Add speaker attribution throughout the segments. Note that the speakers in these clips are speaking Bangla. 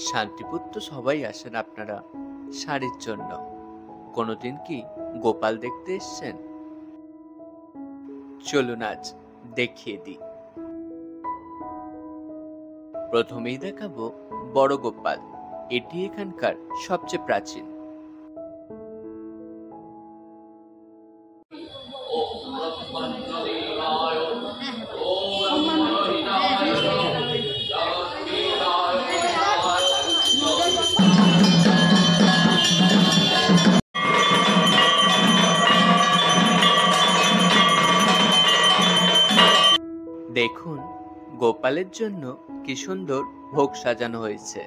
Speaker 1: শান্তিপুর তো সবাই আসেন আপনারা শাড়ির জন্য। কোনোদিন কি গোপাল দেখতে এসছেন? চলুন আজ দেখিয়ে দিই। প্রথমেই দেখাবো বড় গোপাল। এটি এখানকার সবচেয়ে প্রাচীন। দেখুন গোপালের জন্য কি সুন্দর ভোগ সাজানো হয়েছে।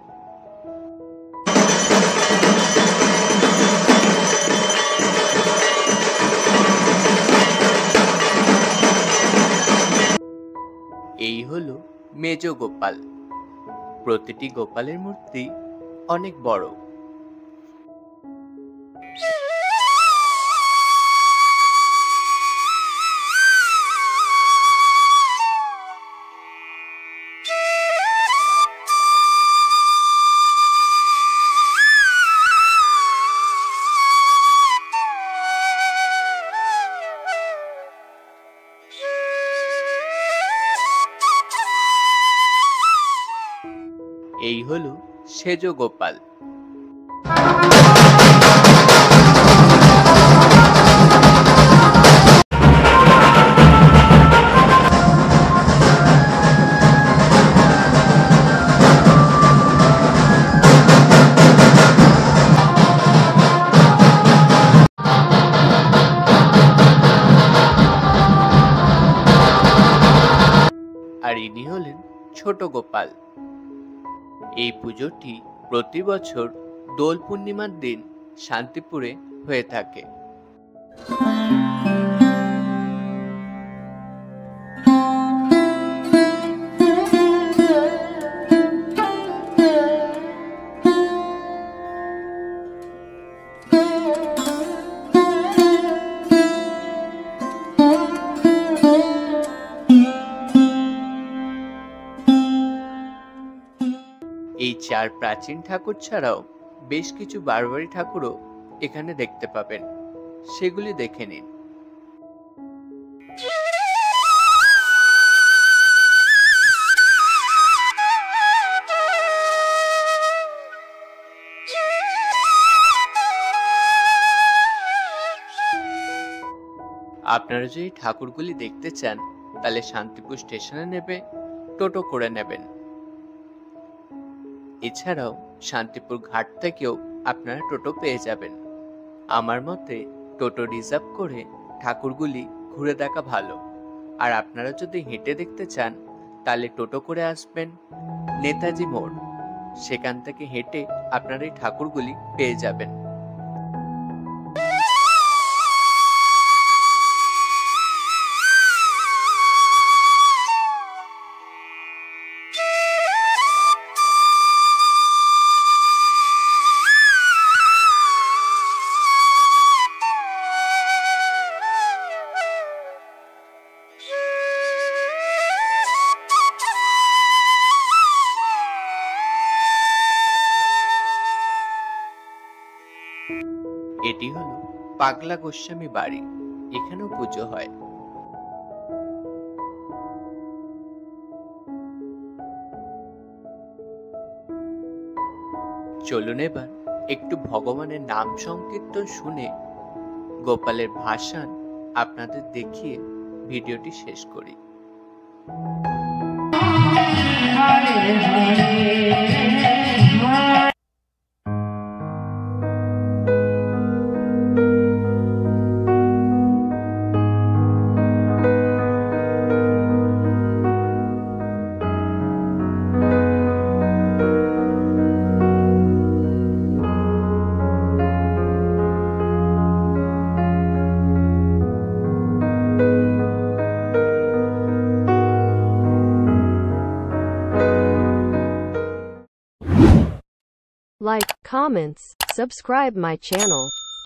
Speaker 1: এই হলো মেজ গোপাল। প্রতিটি গোপালের মূর্তি অনেক বড়। এই হলো সেজ গোপাল। আর ইনি হলেন ছোট গোপাল। এই পুজোটি প্রতি বছর দোল পূর্ণিমার দিন শান্তিপুরে হয়ে থাকে। এই চার প্রাচীন ঠাকুর ছাড়াও বেশ কিছু বারবারি ঠাকুরও এখানে দেখতে পাবেন, সেগুলি দেখে নিন। আপনারা যদি ঠাকুরগুলি দেখতে চান তাহলে শান্তিপুর স্টেশনে নেবে টোটো করে নেবেন। এছাড়াও শান্তিপুর ঘাট থেকেও আপনারা টোটো পেয়ে যাবেন। আমার মতে টোটো রিজার্ভ করে ঠাকুরগুলি ঘুরে দেখা ভালো। আর আপনারা যদি হেঁটে দেখতে চান তাহলে টোটো করে আসবেন নেতাজি মোড়। সেখান থেকে হেঁটে আপনারা এই ঠাকুরগুলি পেয়ে যাবেন। এটি হলো পাগলা গোস্বামী বাড়ি। এখানেও পুজো হয়। চলুন এবার একটু ভগবানের নাম সংকীর্তন শুনে গোপালের ভাসান আপনাদের দেখিয়ে ভিডিওটি শেষ করি।
Speaker 2: Like, comments, subscribe my channel.